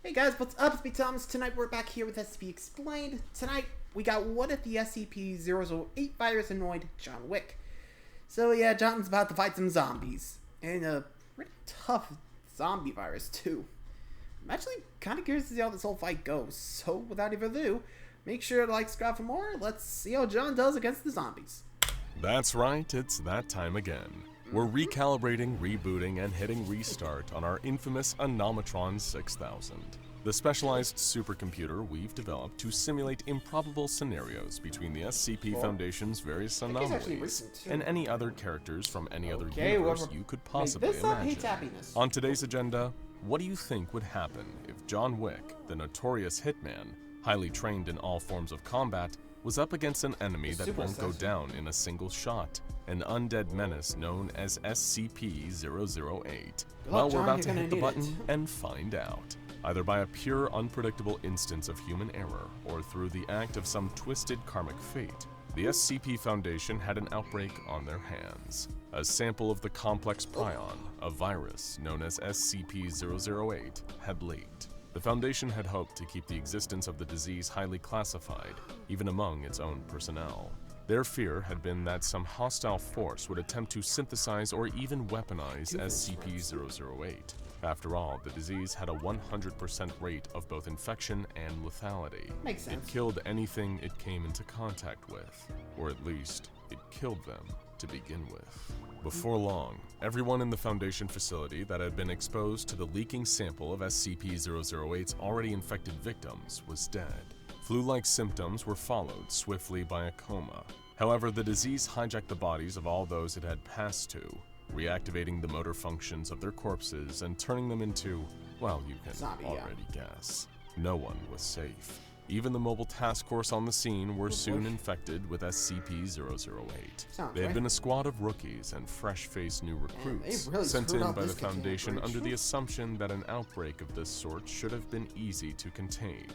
Hey guys, what's up? It's me, Thomas. Tonight we're back here with SCP Explained. Tonight we got what if the SCP-008 virus annoyed John Wick. So yeah, John's about to fight some zombies. And a pretty tough zombie virus too. I'm actually kind of curious to see how this whole fight goes. So without any further ado, make sure to like, subscribe for more. Let's see how John does against the zombies. That's right, it's that time again. We're recalibrating, rebooting, and hitting restart on our infamous Anomatron 6000, the specialized supercomputer we've developed to simulate improbable scenarios between the SCP Foundation's various anomalies and any other characters from any other universe you could possibly imagine. On today's agenda, what do you think would happen if John Wick, the notorious hitman, highly trained in all forms of combat, was up against an enemy that won't go down in a single shot, an undead menace known as SCP-008? Well, we're about to hit the button and find out, either by a pure unpredictable instance of human error or through the act of some twisted karmic fate. The SCP Foundation had an outbreak on their hands. A sample of the complex prion, a virus known as SCP-008, had leaked. The Foundation had hoped to keep the existence of the disease highly classified, even among its own personnel. Their fear had been that some hostile force would attempt to synthesize or even weaponize SCP-008. After all, the disease had a 100% rate of both infection and lethality. Makes sense. It killed anything it came into contact with, or at least, it killed them to begin with. Before long, everyone in the Foundation facility that had been exposed to the leaking sample of SCP-008's already infected victims was dead. Flu-like symptoms were followed swiftly by a coma. However, the disease hijacked the bodies of all those it had passed to, reactivating the motor functions of their corpses and turning them into, well, you can already guess. No one was safe. Even the mobile task force on the scene were soon infected with SCP-008. They had been a squad of rookies and fresh-faced new recruits sent in by the Foundation under the assumption that an outbreak of this sort should have been easy to contain.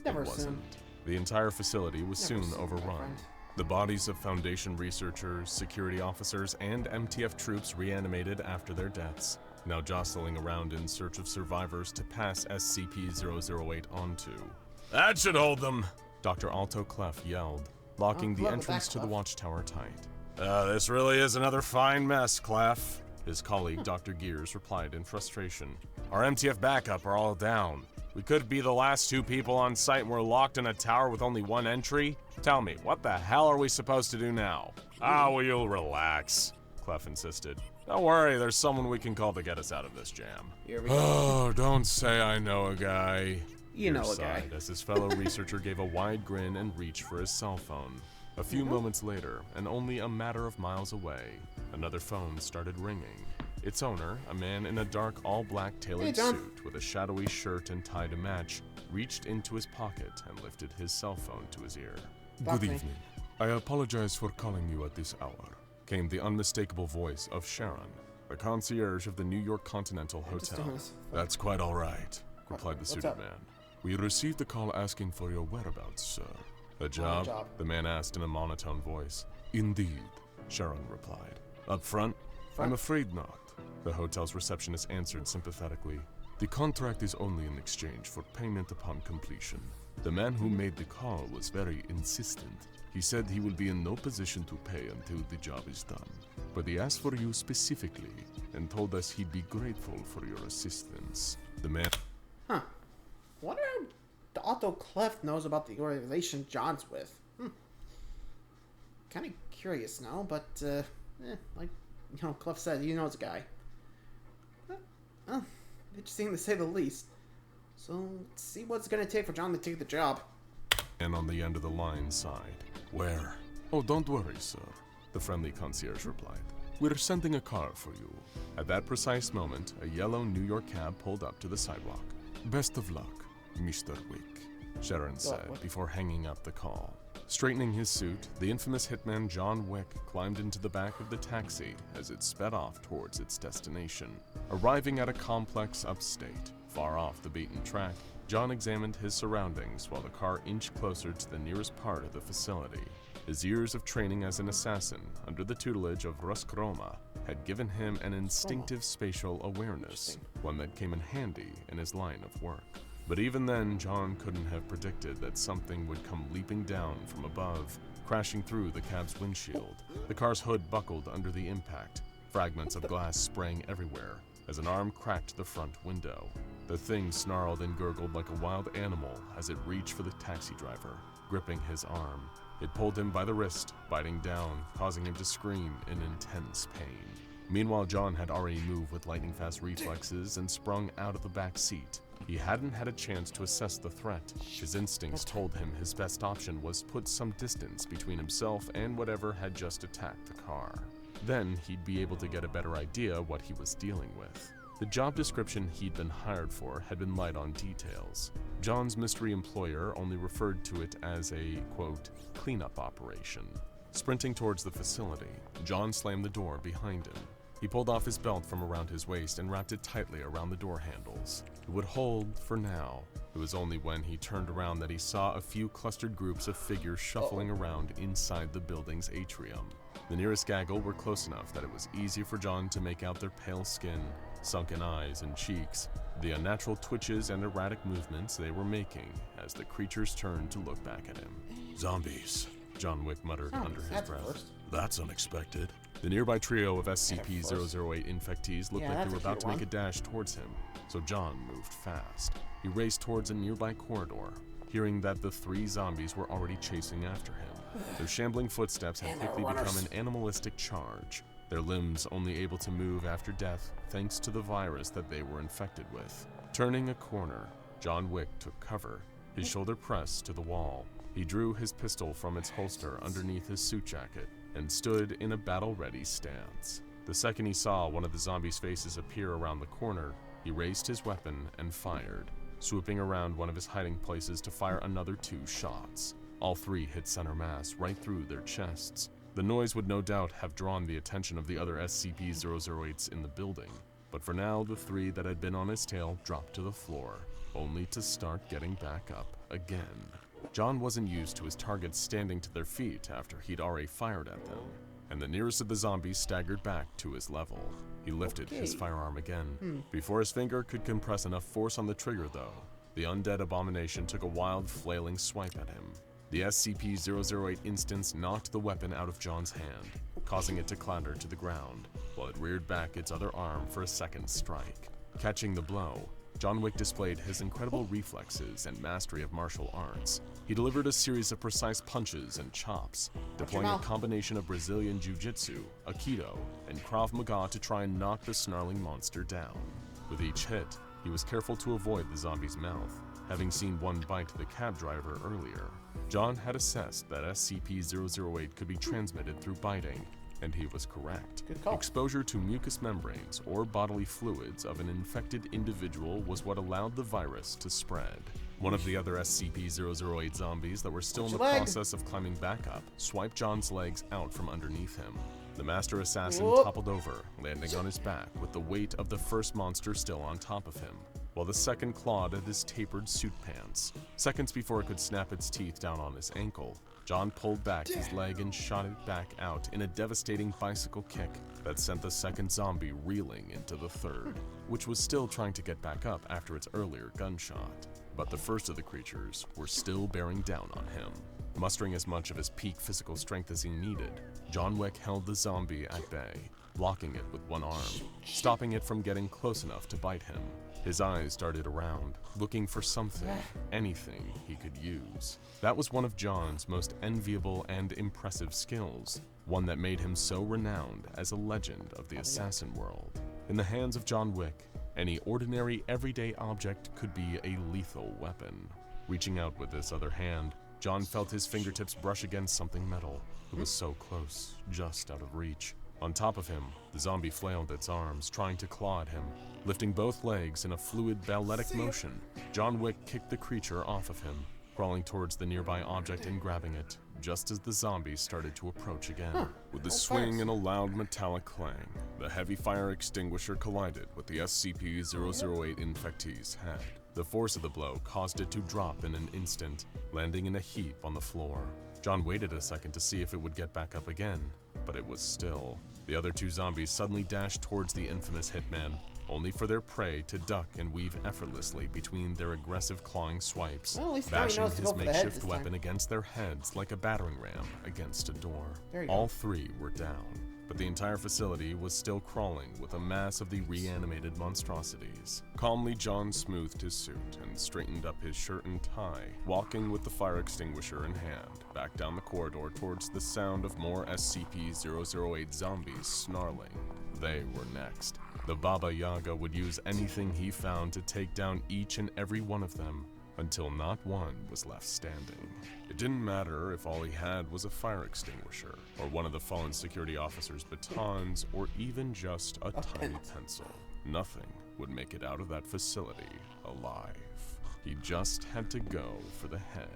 It wasn't. The entire facility was soon overrun. The bodies of Foundation researchers, security officers, and MTF troops reanimated after their deaths, now jostling around in search of survivors to pass SCP-008 onto. That should hold them, Dr. Alto Clef yelled, locking the entrance to the watchtower tight. This really is another fine mess, Clef, his colleague Dr. Gears replied in frustration. Our MTF backup are all down. We could be the last two people on site and we're locked in a tower with only one entry? Tell me, what the hell are we supposed to do now? Will you relax? Clef insisted. Don't worry, there's someone we can call to get us out of this jam. Here we go. Oh, don't say I know a guy. You know a guy. As his fellow researcher gave a wide grin and reached for his cell phone. A few moments later, and only a matter of miles away, another phone started ringing. Its owner, a man in a dark all-black tailored suit with a shadowy shirt and tie to match, reached into his pocket and lifted his cell phone to his ear. Good evening. I apologize for calling you at this hour, came the unmistakable voice of Sharon, the concierge of the New York Continental Hotel. That's quite all right, replied the suited man. We received a call asking for your whereabouts, sir. A job? The man asked in a monotone voice. Indeed, Sharon replied. Up front? I'm afraid not, the hotel's receptionist answered sympathetically. The contract is only in exchange for payment upon completion. The man who made the call was very insistent. He said he will be in no position to pay until the job is done. But he asked for you specifically and told us he'd be grateful for your assistance. The man... Wonder how Otto Clef knows about the organization John's with. Kind of curious now, but, like, Clef said, he knows a guy. Interesting to say the least. So, let's see what it's gonna take for John to take the job. And on the end of the line sighed. Where? Oh, don't worry, sir, the friendly concierge replied. We're sending a car for you. At that precise moment, a yellow New York cab pulled up to the sidewalk. Best of luck, Mr. Wick, Sharon said before hanging up the call. Straightening his suit, the infamous hitman John Wick climbed into the back of the taxi as it sped off towards its destination. Arriving at a complex upstate, far off the beaten track, John examined his surroundings while the car inched closer to the nearest part of the facility. His years of training as an assassin under the tutelage of Ruskroma had given him an instinctive spatial awareness, one that came in handy in his line of work. But even then, John couldn't have predicted that something would come leaping down from above, crashing through the cab's windshield. The car's hood buckled under the impact, fragments of glass spraying everywhere as an arm cracked the front window. The thing snarled and gurgled like a wild animal as it reached for the taxi driver, gripping his arm. It pulled him by the wrist, biting down, causing him to scream in intense pain. Meanwhile, John had already moved with lightning-fast reflexes and sprung out of the back seat. He hadn't had a chance to assess the threat. His instincts told him his best option was to put some distance between himself and whatever had just attacked the car. Then he'd be able to get a better idea what he was dealing with. The job description he'd been hired for had been light on details. John's mystery employer only referred to it as a, quote, cleanup operation. Sprinting towards the facility, John slammed the door behind him. He pulled off his belt from around his waist and wrapped it tightly around the door handles. It would hold for now. It was only when he turned around that he saw a few clustered groups of figures shuffling around inside the building's atrium. The nearest gaggle were close enough that it was easy for John to make out their pale skin, sunken eyes and cheeks, the unnatural twitches and erratic movements they were making as the creatures turned to look back at him. Zombies, John Wick muttered under his breath. First. that's unexpected. The nearby trio of SCP-008 infectees looked like they were about to make a dash towards him, so John moved fast. He raced towards a nearby corridor, hearing that the 3 zombies were already chasing after him. Their shambling footsteps had quickly become an animalistic charge, their limbs only able to move after death thanks to the virus that they were infected with. Turning a corner, John Wick took cover, his shoulder pressed to the wall. He drew his pistol from its holster underneath his suit jacket and stood in a battle-ready stance. The second he saw one of the zombies' faces appear around the corner, he raised his weapon and fired, swooping around one of his hiding places to fire another 2 shots. All 3 hit center mass right through their chests. The noise would no doubt have drawn the attention of the other SCP-008s in the building, but for now the 3 that had been on his tail dropped to the floor, only to start getting back up again. John wasn't used to his targets standing to their feet after he'd already fired at them, and the nearest of the zombies staggered back to his level. He lifted his firearm again. Before his finger could compress enough force on the trigger, though, the undead abomination took a wild, flailing swipe at him. The SCP-008 instance knocked the weapon out of John's hand, causing it to clatter to the ground, while it reared back its other arm for a second strike. Catching the blow, John Wick displayed his incredible reflexes and mastery of martial arts. He delivered a series of precise punches and chops, deploying a combination of Brazilian Jiu-Jitsu, Aikido, and Krav Maga to try and knock the snarling monster down. With each hit, he was careful to avoid the zombie's mouth, having seen one bite the cab driver earlier. John had assessed that SCP-008 could be transmitted through biting, and he was correct. Exposure to mucous membranes or bodily fluids of an infected individual was what allowed the virus to spread. One of the other SCP-008 zombies that were still in the process of climbing back up swiped John's legs out from underneath him. The master assassin toppled over, landing on his back with the weight of the first monster still on top of him, while the second clawed at his tapered suit pants. Seconds before it could snap its teeth down on his ankle, John pulled back his leg and shot it back out in a devastating bicycle kick that sent the second zombie reeling into the third, which was still trying to get back up after its earlier gunshot. But the first of the creatures were still bearing down on him. Mustering as much of his peak physical strength as he needed, John Wick held the zombie at bay, blocking it with one arm, stopping it from getting close enough to bite him. His eyes darted around, looking for something, anything he could use. That was one of John's most enviable and impressive skills, one that made him so renowned as a legend of the assassin world. In the hands of John Wick, any ordinary, everyday object could be a lethal weapon. Reaching out with this other hand, John felt his fingertips brush against something metal. It was so close, just out of reach. On top of him, the zombie flailed its arms, trying to claw at him. Lifting both legs in a fluid balletic motion, John Wick kicked the creature off of him, crawling towards the nearby object and grabbing it, just as the zombie started to approach again. With a swing and a loud metallic clang, the heavy fire extinguisher collided with the SCP-008 infectee's head. The force of the blow caused it to drop in an instant, landing in a heap on the floor. John waited a second to see if it would get back up again, but it was still. The other 2 zombies suddenly dashed towards the infamous hitman, only for their prey to duck and weave effortlessly between their aggressive clawing swipes, Well, at least Barry bashing knows to his go for the head makeshift this weapon time. against their heads like a battering ram against a door. There you go. All three were down, but the entire facility was still crawling with a mass of the reanimated monstrosities. Calmly, John smoothed his suit and straightened up his shirt and tie, walking with the fire extinguisher in hand, back down the corridor towards the sound of more SCP-008 zombies snarling. They were next. The Baba Yaga would use anything he found to take down each and every one of them, until not one was left standing. It didn't matter if all he had was a fire extinguisher, or one of the fallen security officer's batons, or even just a tiny pencil. Nothing would make it out of that facility alive. He just had to go for the head.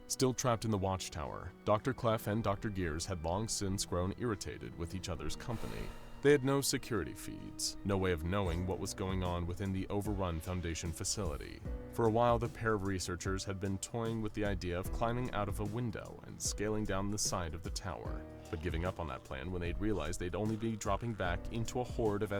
Still trapped in the watchtower, Dr. Clef and Dr. Gears had long since grown irritated with each other's company. They had no security feeds, no way of knowing what was going on within the overrun Foundation facility. For a while, the pair of researchers had been toying with the idea of climbing out of a window and scaling down the side of the tower, but giving up on that plan when they'd realized they'd only be dropping back into a horde of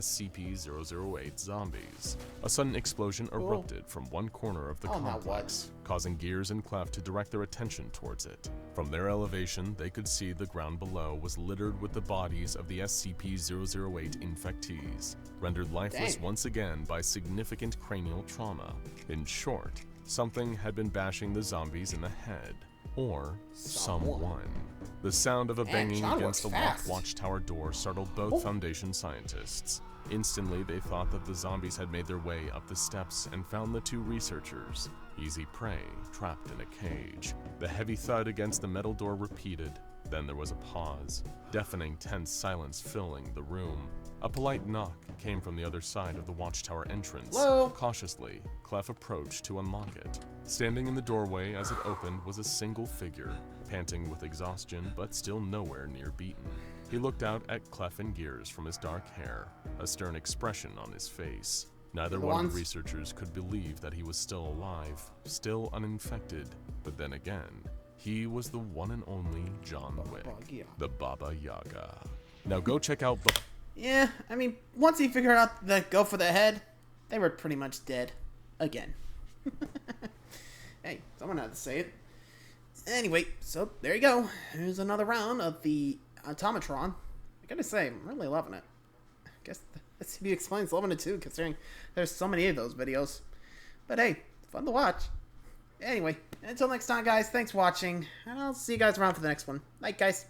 SCP-008 zombies. A sudden explosion erupted from one corner of the complex, causing Gears and Clef to direct their attention towards it. From their elevation, they could see the ground below was littered with the bodies of the SCP-008 infectees, rendered lifeless once again by significant cranial trauma. In short, something had been bashing the zombies in the head. Or someone. The sound of a banging against the locked watchtower door startled both Foundation scientists. Instantly, they thought that the zombies had made their way up the steps and found the two researchers, easy prey, trapped in a cage. The heavy thud against the metal door repeated. Then there was a pause, deafening tense silence filling the room. A polite knock came from the other side of the watchtower entrance. Hello? Cautiously, Clef approached to unlock it. Standing in the doorway as it opened was a single figure, panting with exhaustion but still nowhere near beaten. He looked out at Clef and Gears from his dark hair, a stern expression on his face. Neither one of the researchers could believe that he was still alive, still uninfected, but then again, he was the one and only John Wick, the Baba Yaga. Now go check out Yeah, I mean, once he figured out the go for the head, they were pretty much dead. Again. Hey, someone had to say it. Anyway, so there you go. Here's another round of the Automatron. I gotta say, I'm really loving it. I guess the SCP Explained's loving it too, considering there's so many of those videos. But hey, it's fun to watch. Anyway, until next time, guys, thanks for watching, and I'll see you guys around for the next one. Night, guys.